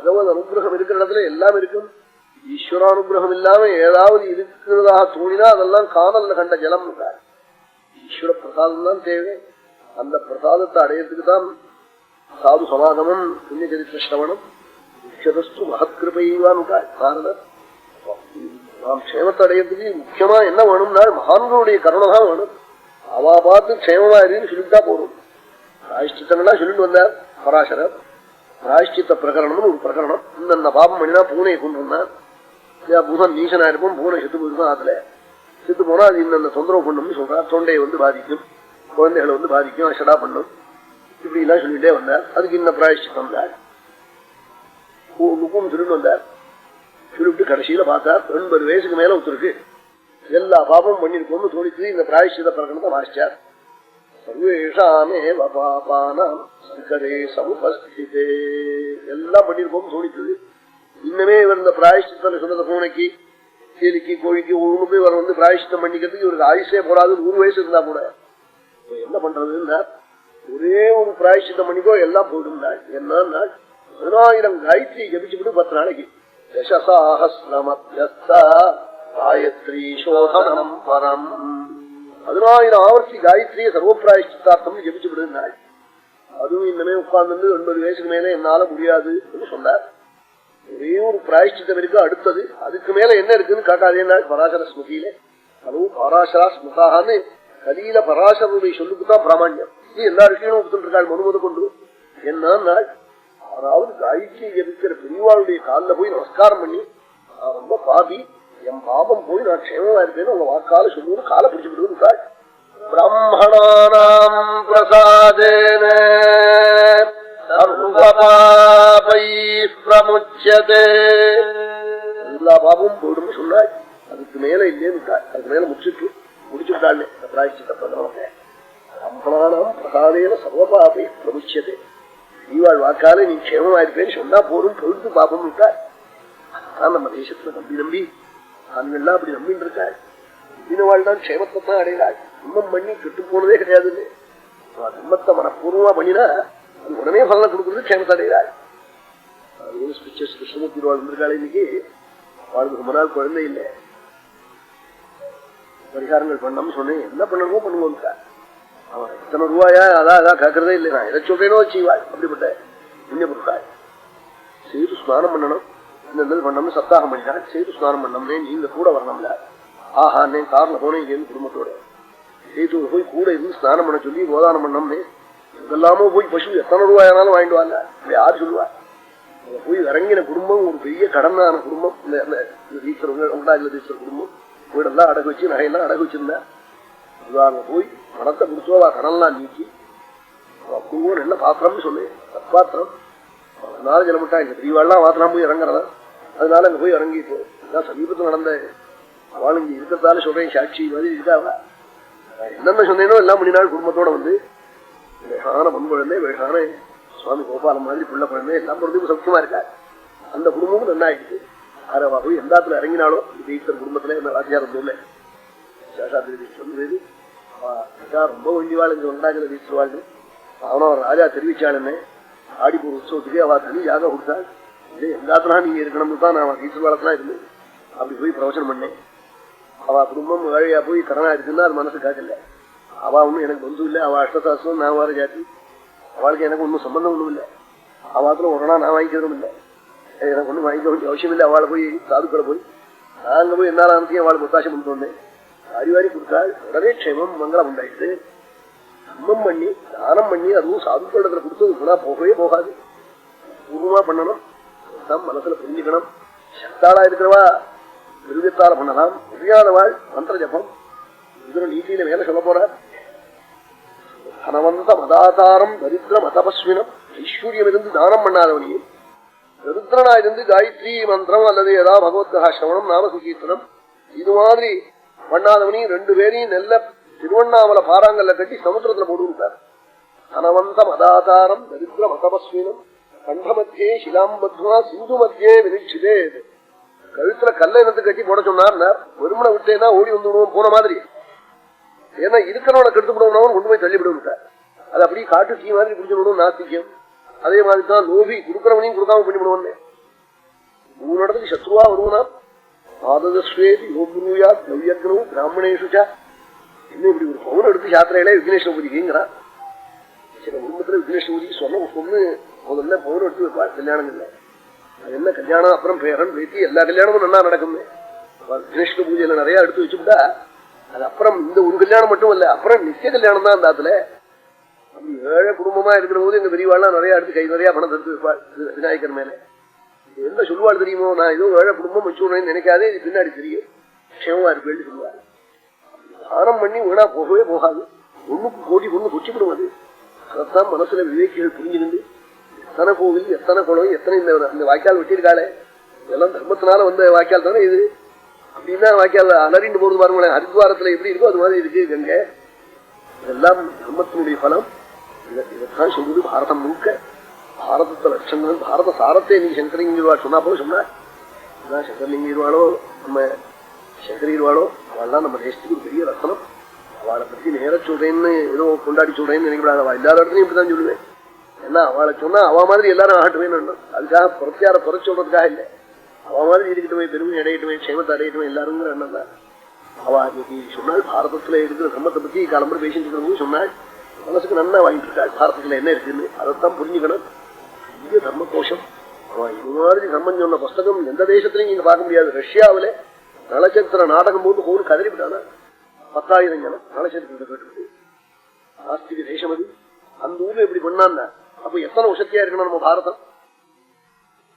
பகவத் அனுகிரகம் இருக்கிற இடத்துல எல்லாம் இருக்கும். ஈஸ்வரானுகிரகம் இல்லாம ஏதாவது இருக்கிறதாக தோணினா அதெல்லாம் காணல்ல கண்ட ஜலம். ஈஸ்வர பிரசாதம் தான் தேவை. அந்த பிரசாதத்தை அடையறதுக்கு தான் சாது சமாகமம், புண்ணிய சரித்திர சிரவணம், முக்கியதஸ்து மகத்கிருபைவான் நாரதர். நாம் க்ஷேமத்தை அடையறதுக்கு முக்கியமா என்ன வேணும்னா மகான்களுடைய கருணை தான் வேணும். அவா பார்த்து க்ஷேமமா இருக்குன்னு சொல்லிட்டா போதும். பிராயஷ்சித்தங்களா சொல்லிட்டு வந்தார் பராசரர். பிராயஷ்சித்த பிரகரணம்னு ஒரு பிரகரணம். இந்த பாபம் பண்ணினா பூனையை கொண்டு வந்தார். பூதன் நீசனா இருக்கும், பூனை செத்து போயிருக்கும். அதுல செத்து போனா அது இந்த தொந்தரவு பண்ணும்னு சொல்றார். தொண்டையை பாதிக்கும், குழந்தைகளை பாதிக்கும், அஷடா பண்ணும், இப்படி எல்லாம் சொல்லிட்டே வந்தார். அதுக்கு இன்னும் பிராயஷ்சித்தம் வந்தார். சொல்லிட்டு வந்தார். சொல்லிட்டு கடைசியில பார்த்தார் 80 வயசுக்கு மேல ஒருத்தருக்கு எல்லா பாபமும் பண்ணிருக்கோம்னு தோணித்து இந்த பிராயஷ்சித்த பிரகடனத்தை வாசிச்சார். சர்வேஷாமே பாபானாம் சங்கரே சமுபஸ்திதே, எல்லாம் பண்ணிருக்கோம்னு தோணித்தது. இன்னமே இவர் இந்த பிராயஷ்சித்தம் சொன்னத பூனைக்கு, கேலிக்கு, கோழிக்கு ஒண்ணு போய் இவர் பிராயஷ்சித்தம் பண்ணிக்கிறதுக்கு இவருக்கு ஆயுஷே போடாது. 100 வயசு இருந்தா கூட என்ன பண்றதுன்னா ஒரே ஒரு பிராயஷ்சித்தம் பண்ணிக்கோ எல்லாம் போயிடும். என்ன 10,000 காயத்ரி ஜபிச்சுட்டு 10 நாளைக்கு காயத்ரி சோதனம் பரம் 10,000 ஆவர்த்தி காயத்ரிய சர்வ பிராயஷ்சித்தார்த்தம் ஜபிச்சு விடுனாள். அதுவும் இன்னமே உட்கார்ந்து 80 வயசுக்கு மேல என்னால முடியாது சொன்னார். ஒரே ஒரு பிராயஷ்சித்தம் இருக்கு. அடுத்தது அதுக்கு மேல என்ன இருக்குன்னு காட்டாதே பராசர ஸ்மிருதியில. அதுவும் பராசரா ஸ்மிருதான்னு கலியில பராசருடைய சொல்லுக்குதான் பிராமணியம். இது எல்லா விஷயமும் கொடுத்துட்டு இருக்காள் மனுமது கொண்டு. என்ன அதாவது காயத்ரி ஜபிக்கிற பெரியவாளுடைய காலில் போய் நமஸ்காரம் பண்ணி நான் ரொம்ப பாபி, என் பாபம் போய் நான் க்ஷேமமா இருப்பேன்னு உங்க வாக்கால சொல்லுவது காலை பிடிச்சு விடுவது. பிரம்மணானாம் பிரசாதேன பிரமுச்சதே, எல்லா பாபமும் போயிடும் சொன்னாள். அதுக்கு மேல இல்லைன்னு அதுக்கு மேல முடிச்சுட்டாள் பிராயஷ்சித்த பிரகடனத்தை. பிரம்மணானாம் பிரசாதேன சர்வபாபை பிரமுச்சதே, ஈவாள் வாக்கால நீ க்ஷேமமா இருப்பேன்னு சொன்னா போரும் பொழுது பாபம் இருக்காள். அதான் நம்ம தேசத்துல நம்பி ஆண்கள்லாம் அப்படி நம்பின்னு இருக்காள். நம்பினவாள் தான் க்ஷேமத்தை தான் அடைகிறாள். துன்பம் பண்ணி கெட்டு போனதே கிடையாதுன்னு துன்பத்தை மனப்பூர்வமா பண்ணினா அது உடனே பலனை கொடுக்குறது க்ஷேமத்தை அடைகிறாள். கிருஷ்ணமூர்த்தி வாழ் இருக்காள். இன்னைக்கு வாழ்ந்து ரொம்ப நாள் குழந்தை இல்லை, பரிகாரங்கள் பண்ணணும்னு சொன்னேன். என்ன பண்ணணுமோ பண்ணுவோம். அவன் எத்தனை ரூபாயா அதான் கேட்கறதே இல்லை. நான் எதை சொல்றேனோ செய்வாள். அப்படிப்பட்ட புண்ணிய பொருட்கள். செய்து ஸ்நானம் பண்ணணும், இந்த பண்ணணும், சப்தாகம் பண்ணிட்டாள். செய்து ஸ்நானம் பண்ணோம்னே நீங்க கூட வரணும்ல. ஆஹா நே கார்ல போனேன் குடும்பத்தோட செய்து போய் கூட இருந்து ஸ்நானம் பண்ண சொல்லி கோதானம் பண்ணோம்னே. இதெல்லாமோ போய் பசு எத்தனை ரூபாயானாலும் வாங்கிட்டு வாங்க. யாரு சொல்லுவா? போய் இறங்கின குடும்பம் ஒரு பெரிய கடனான குடும்பம். இந்த உண்டாகில குடும்பம் வீடெல்லாம் அடகு வச்சு நகையெல்லாம் அடகு வச்சிருந்தேன். அங்க போய் பணத்தை கொடுத்தோவா கடன்லாம் நீக்கி அப்படிங்கோ நல்ல பாத்திரம்னு சொல்லு. சத்பாத்திரம் 4 கிலோமீட்டா இங்க பெரியவாள்லாம் வாத்தலாம் போய் இறங்குறதா. அதனால அங்க போய் இறங்கிட்டு சமீபத்தில் நடந்த அவள் இங்க இருக்கிறதால சொல்றேன். சாட்சி மாதிரி இருக்காவா? என்னென்ன சொன்னேனோ எல்லாம் மணி நாள் குடும்பத்தோட வேகான பொன் குழந்தை, வேகான சுவாமி கோபாலம் மாதிரி புள்ள குழந்தை எல்லாம் பொறுத்து சௌக்கியமா இருக்கா. அந்த குடும்பமும் நல்லா ஆயிடுச்சு. ஆரவா போய் எந்தாத்துல இறங்கினாலும் ஈஸ்வர் குடும்பத்துல இந்த வாத்தியாரம் போல சொல்லுது. ரொம்ப வேண்டிவாள் இங்க உண்டாகிற வீசுவாள். அவனும் ராஜா தெரிவிச்சாளுன்னு ஆடிப்பூர் உற்சவத்துக்கு அவ தனி யாக கொடுத்தாள். இதே எல்லாத்துலாம் நீங்க இருக்கணும்னு தான் நான் வீசுவாளத்தான் இருந்து அப்படி போய் பிரவச்சனம் பண்ணேன். அவ குடும்பம் வழியா போய் கடனா இருக்குன்னா அது மனசு காக்கல. அவ ஒன்னும் எனக்கு பந்து இல்லை. அவ அஷ்டசாஸ்திரம் நான் வார ஜாதி. அவளுக்கு எனக்கு ஒன்றும் சம்பந்தம் ஒன்றும் இல்லை. அவாத்துல ஒரு நாள் நான் வாங்கிக்கிறதும் இல்லை. எனக்கு ஒன்றும் வாங்கிக்க வேண்டிய அவசியம் இல்லை. அவளை போய் சாதுக்களை போய் நாங்க போய் என்னால அனுப்பியும் அவளுக்கு ஒத்தாசம் பண்ணிட்டு வந்தேன். வாரி கொடுத்தாள். உடனே க்ஷேமம் மங்களம் உண்டாயிட்டு தர்மம் பண்ணி தானம் பண்ணி அதுவும் சாதுக்களிடத்துல கொடுத்தது குணா போகவே போகாது. பூர்வமா பண்ணணும். மனசுல புரிஞ்சுக்கணும். சக்தாளா இருக்கிறவா விருதத்தால பண்ணலாம். புரியாதவாள் மந்திர ஜபம் இதுல நீதியில மேல சொல்ல போற. தனவந்த மதாதாரம் தரித்திர மதபஸ்வினம் ஐஸ்வர்யம் இருந்து தானம் பண்ணாதவனையும் தரித்திரனா இருந்து காயத்ரி மந்திரம் அல்லது ஏதாவது பகவத்கா சிரவணம் நாம சுகீர்த்தனம் இது மாதிரி பண்ணாதவனையும் 2 பேரையும் நெல்ல திருவண்ணாமலை பாறாங்கல்ல கட்டி சமுத்திரத்துல போடுவார். தனவந்த மதாதாரம் தரித்திர மதபஸ்வினம் கண்டமத்தியே சிலாம்பத்வா சிந்து மத்தியே வினிச்சிதே. கழுத்துல கல்ல இருந்து கட்டி போட சொன்னார். வெறுமனை விட்டேன்னா ஓடி வந்துடுவோம் போன மாதிரி. ஏன்னா இருக்கிறவனை கெடுத்து விடுவனவன் கொண்டு போய் தள்ளிவிடுவார். அது அப்படியே காட்டு தீ மாதிரி குடிச்சு விடுவோம் நாஸ்திக்கம். அதே மாதிரி தான் லோபி கொடுக்கிறவனையும் கொடுக்காம பண்ணிவிடுவோம். மூணு சத்ருவா வருவனா ஆததஸ்வேதி யோகுருயா நவ்யக்னோ பிராமணேஷுச்சா இன்னும் இப்படி ஒரு பவுன் எடுத்து யாத்திரையில விக்னேஸ்வர பூஜைக்குங்கிறான். சில குடும்பத்துல விக்னேஸ்வர பூஜைக்கு சொன்ன பொண்ணு முதல்ல பவுன் எடுத்து வைப்பா கல்யாணங்கள்ல. அது என்ன கல்யாணம் அப்புறம் பேரன் பேத்தி எல்லா கல்யாணமும் நல்லா நடக்குமே. விக்னேஸ்வர பூஜையில நிறைய எடுத்து வச்சுட்டா அது அப்புறம் இந்த ஒரு கல்யாணம் மட்டும் இல்ல, அப்புறம் நிச்சய கல்யாணம் தான். அந்த ஆத்துல அப்படி ஏழை குடும்பமா இருக்கிற போது எங்க பெரியவாள்லாம் நிறைய எடுத்து கை நிறைய பணம் எடுத்து வைப்பாள் விநாயகர் மேல. என்ன சொல்லுவாள் தெரியுமோ, நான் ஏதோ ஏழை குடும்பம் வச்சுடுறேன்னு நினைக்காதே, இது பின்னாடி தெரியும் க்ஷேமமா இருப்பேன்னு சொல்லுவாள். தானம் பண்ணி வீணா போகவே போகாது, ஒண்ணுக்கு கோடி ஒண்ணு கொச்சிவிடும். அது அதைத்தான் மனசுல விவேக்கிகள் புரிஞ்சுக்கிண்டு எத்தனை கோவில் எத்தனை குளம் எத்தனை இந்த வாய்க்கால் வெட்டியிருக்காளே, இதெல்லாம் தர்மத்தினால வந்த வாய்க்கால் தானே இது. அப்படின்னா வாய்க்கால் அலறிண்டு போறது பாருங்களேன், ஹரித்வாரத்துல எப்படி இருக்கோ அது மாதிரி இருக்கு கங்கை. இதெல்லாம் தர்மத்தினுடைய பலம். இதைத்தான் சொல்றது பாரதம் முழுக்க. பாரதத்தை லட்சங்கள் பாரத சாரத்தை நீ சங்கரலிங்கர்வாள் சொன்னா போல சொன்னா சங்கரலிங்கர்வாளோ நம்ம சங்கரீர்வாளோ அவள்லாம் நம்ம தேசத்துக்கு ஒரு பெரிய ரத்தனம். அவளை பத்தி நேர சொல்றேன்னு ஏதோ கொண்டாடி சொல்றேன்னு நினைக்கப்படாது. அவள் எல்லா இடத்துலையும் இப்படிதான் சொல்லுவேன். ஏன்னா அவளை சொன்னா அவ மாதிரி எல்லாரும் ஆகட்டுவேன்னு, அதுக்காக புறத்தியார குறை சொல்றதுக்காக இல்லை. அவ மாதிரி இருக்கட்டுமே, பெருமை அடையட்டுமே, க்ஷேமத்தை அடையட்டுமே எல்லாருங்கிற எண்ணம் தான். அவ இன்னைக்கு சொன்னாள் பாரதத்துல இருக்கிற தர்மத்தை பத்தி கிளம்புற பேசிட்டு இருக்கிறவங்க சொன்னாள். மனசுக்கு நன்னா வாங்கிட்டு இருக்காள் பாரதத்துல என்ன இருக்குன்னு. அதைத்தான் புரிஞ்சுக்கணும். இந்திய தர்ம கோஷம் அவன் இது மாதிரி தர்மம் சொன்ன புஸ்தகம் எந்த தேசத்திலையும் நீங்க பார்க்க முடியாது. ரஷ்யாவில நலச்சத்திர நாடகம் போட்டு கோரு கதறிவிட்டானா 10,000 ஜனம் நலச்சத்திரத்தை கேட்டு. ஆஸ்திக தேசம் அது. அந்த ஊர்ல இப்படி பண்ணான்னா அப்ப எத்தனை உசத்தியா இருக்கணும் நம்ம பாரதம்.